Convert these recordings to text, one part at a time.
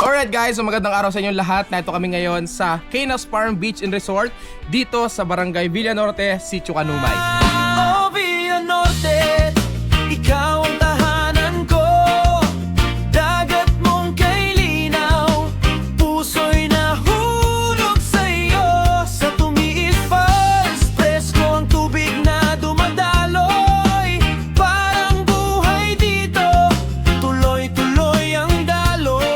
Alright guys, so magandang araw sa inyo lahat. Narito kami ngayon sa Canas Farm Beach and Resort dito sa Barangay Villanorte, Sitio Canumay. Oh, Villanorte, ikaw ang tahanan ko. Dagat mong kay linaw, puso'y nahulog sa'yo. Sa tumiis pa, presko ang tubig na dumadaloy. Parang buhay dito, tuloy-tuloy ang daloy.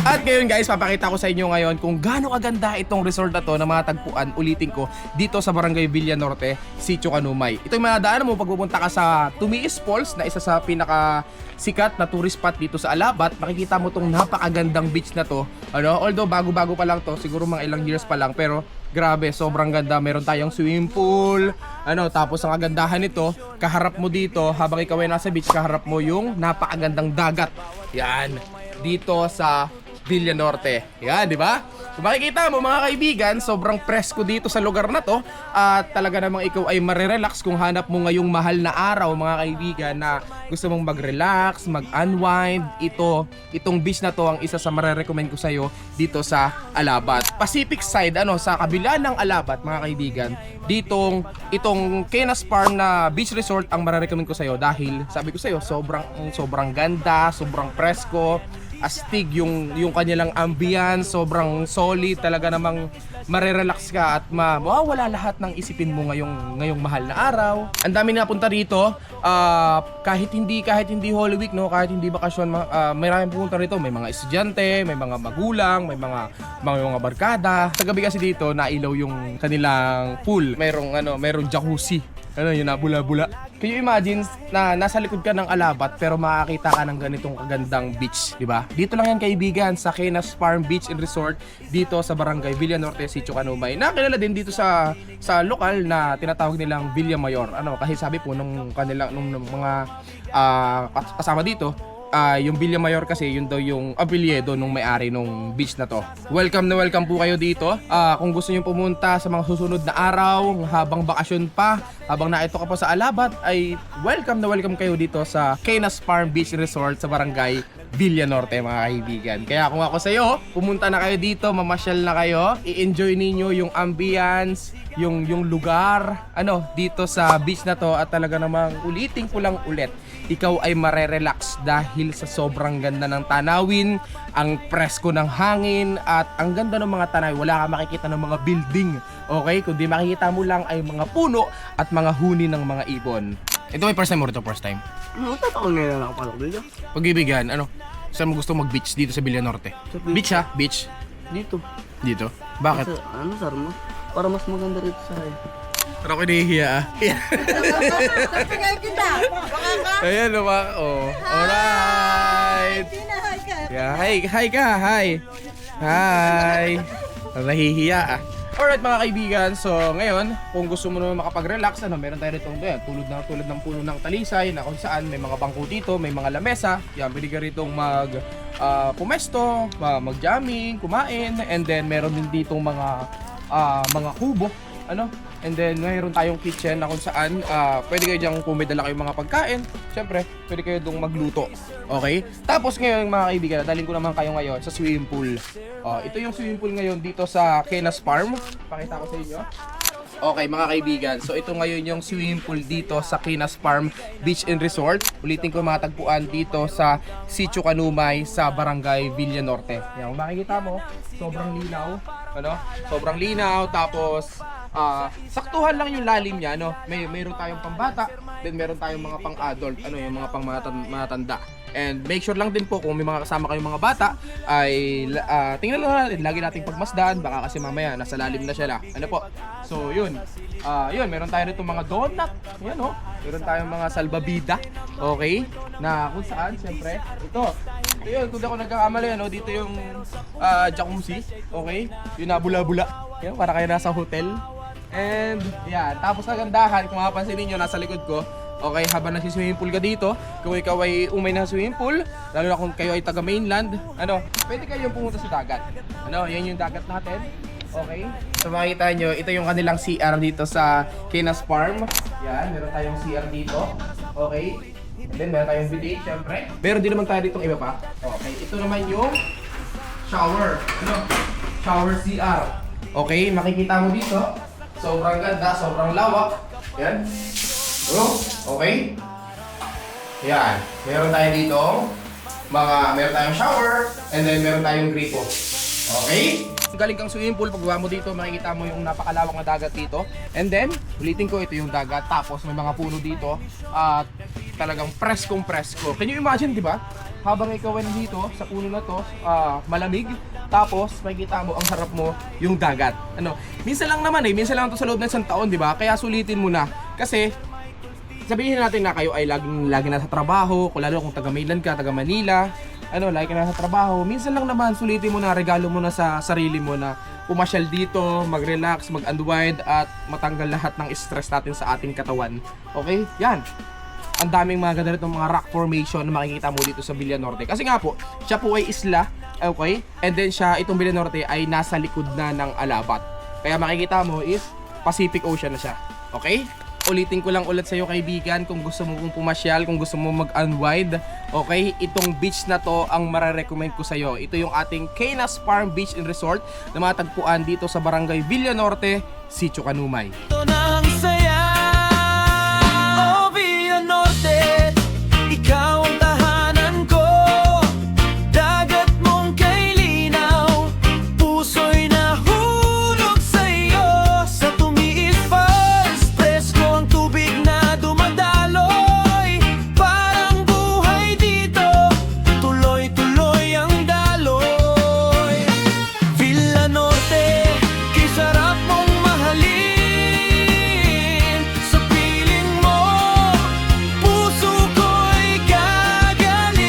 At ngayon guys, papakita ko sa inyo ngayon kung gaano kaganda itong resort na to na mga tagpuan, ulitin ko, dito sa Barangay Villanorte, Sitio Canumay. Ito yung mga daan mo pag pupunta ka sa Tumiis Falls na isa sa pinakasikat na tourist spot dito sa Alabat. Makikita mo tong napakagandang beach na to. Although bago-bago pa lang to, siguro mga ilang years pa lang, pero grabe, sobrang ganda. Meron tayong swimming pool. Tapos ang kagandahan nito, kaharap mo dito, habang ikaw ay nasa beach, kaharap mo yung napakagandang dagat. Yan, dito sa Villanorte. Yan, di ba? Kung makikita mo mga kaibigan, sobrang presko dito sa lugar na to. At talaga namang ikaw ay marirelax kung hanap mo ngayong mahal na araw mga kaibigan na gusto mong mag-relax, mag-unwind. Itong beach na to ang isa sa marirecommend ko sa'yo dito sa Alabat. Pacific side, sa kabila ng Alabat mga kaibigan, itong Canas Farm na beach resort ang marirecommend ko sa'yo dahil sabi ko sa'yo, sobrang ganda, sobrang presko, astig yung kanilang ambience, sobrang solid, talaga namang marirelax ka at mawawala lahat ng isipin mo ngayong mahal na araw. Ang dami napunta rito, kahit hindi Holy Week, kahit hindi bakasyon, maraming pupunta rito. May mga estudyante, may mga magulang, may mga barkada. Sa gabi kasi dito nailaw yung kanilang pool. Merong jacuzzi. Yung nabula-bula. Can you imagine na nasa likod ka ng Alabat pero makakita ka ng ganitong kagandang beach, di ba? Dito lang yan kaibigan sa Canas Farm Beach and Resort dito sa Barangay Villanorte, Sitio Canumay. Nakilala din dito sa lokal na tinatawag nilang Villa Mayor. Kasi sabi po nung mga kasama dito, yung Villa Mayor kasi yun daw yung apelyido nung may-ari nung beach na to. Welcome na welcome po kayo dito. Kung gusto niyo pumunta sa mga susunod na araw, habang bakasyon pa, habang naito ka pa sa Alabat, ay welcome na welcome kayo dito sa Canas Farm Beach Resort sa Barangay Villanorte mga kaibigan. Kaya kung ako sa iyo, pumunta na kayo dito, mamasyal na kayo, i-enjoy ninyo yung ambience, yung lugar, dito sa beach na to. At talaga namang ulitin ko lang ulit, ikaw ay marerelax dahil sa sobrang ganda ng tanawin, ang presko ng hangin, at ang ganda ng mga tanawin. Wala ka makikita ng mga building, okay? Kundi makikita mo lang ay mga puno at mga huni ng mga ibon. Ito may first time mo rito, first time? Tatakal ngayon na nakapalok dito. Pag-ibigan, saan mo gusto mag-beach dito sa Villanorte? Beach ha? Beach? Dito. Dito? Bakit? Sir mo? Para mas maganda rito sa akin. Parang ako nahihiya Ayan, alright. Yeah, hi ka, hi. Nahihiya Alright mga kaibigan, so ngayon, kung gusto mo naman makapag-relax, meron tayo rito tulad ng puno ng talisay na kung saan may mga bangko dito, may mga lamesa. Yan, pwede ka rito pumesto, mag-jamming, kumain, and then meron din ditong mga kubo, and then mayroon tayong kitchen na kung saan pwede kayo diyang pumidala kayong mga pagkain. Siyempre, pwede kayo dong magluto. Okay? Tapos ngayon mga kaibigan, dalhin ko naman kayo ngayon sa swimming pool. Ito yung swimming pool ngayon dito sa Canas Farm. Pakita ko sa inyo. Okay mga kaibigan, so ito ngayon yung swimming pool dito sa Canas Farm Beach and Resort. Ulitin ko mga tagpuan dito sa Sitio Canumay sa Barangay Villanorte. Yan, kung makikita mo, sobrang linaw. Sobrang linaw, tapos saktuhan lang yung lalim niya, mayroon tayong pambata, then meron tayong mga pang-adult, yung mga pang-matanda. And make sure lang din po kung may mga kasama kayong mga bata ay tingnan lang natin, lagi nating pagmasdan, baka kasi mamaya nasa lalim na siya So yun, meron tayo nito mga donut, meron tayong mga salbabida, okay, na kung saan, siyempre, ito yun, kung di ako nagkakamali, dito yung jacuzzi, okay, yung nabula-bula, yan, para kayo nasa hotel. And yan, tapos kagandahan, kung mapapansin niyo nasa likod ko, okay, habang nagsi-swimming pool ka dito, kung ikaw ay umay na swimming pool, lalo na kung kayo ay taga mainland, pwede kayong pumunta sa dagat. Yan yung dagat natin. Okay? So makikita nyo, ito yung kanilang CR dito sa Canas Farm. Yan, meron tayong CR dito. Okay? And then meron tayong bidet, syempre. Meron din naman tayo ditong iba pa. Okay, ito naman yung shower. Ano? Shower CR. Okay, makikita mo dito. Sobrang ganda, sobrang lawak. Yan. Oh, okay. Yan. Meron tayo dito meron tayong shower and then meron tayong gripo. Okay? Galing kang swimming pool, pagbawa mo dito, makikita mo yung napakalawak na dagat dito. And then, ulitin ko, ito yung dagat. Tapos may mga puno dito at talagang preskong presko. Can you imagine, di ba? Habang ikaw ay nandito sa puno na to, malamig. Tapos makikita mo ang harap mo yung dagat. Ano? Minsan lang naman minsan lang to sa loob ng isang taon, di ba? Kaya sulitin mo na. Kasi sabihin natin na kayo ay lagi nasa trabaho, kung lalo kung taga Mainland ka, taga Manila, lagi ka nasa trabaho, minsan lang naman sulitin mo na, regalo mo na sa sarili mo na pumasyal dito, mag-relax, mag-unwind at matanggal lahat ng stress natin sa ating katawan. Okay? Yan. Ang daming mga ganda nitong mga rock formation na makikita mo dito sa Villa Norte. Kasi nga po, siya po ay isla, okay? And then itong Villa Norte ay nasa likod na ng Alabat. Kaya makikita mo is Pacific Ocean na siya. Okay? Ulitin ko lang ulit sa iyo kaibigan, kung gusto mo pumasyal, kung gusto mo mag-unwind, okay, itong beach na to ang mararecommend ko sa iyo. Ito yung ating Canas Farm Beach and Resort na matagpuan dito sa Barangay Villa Norte, Sitio Canumay. Ito na ang saya. Oh, Villa Norte, ikaw ang tahanan ko. Dagat mong kay linaw, puso'y nahulog sa'yo. Sa tumiis falls, presko ang tubig na dumadaloy. Parang buhay dito, tuloy-tuloy ang daloy. Villa Norte, kay sarap mong mahalin. Sa piling mo, puso ko'y gagaling.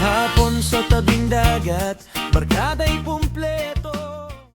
Hapon sa tabing dagat, barkada'y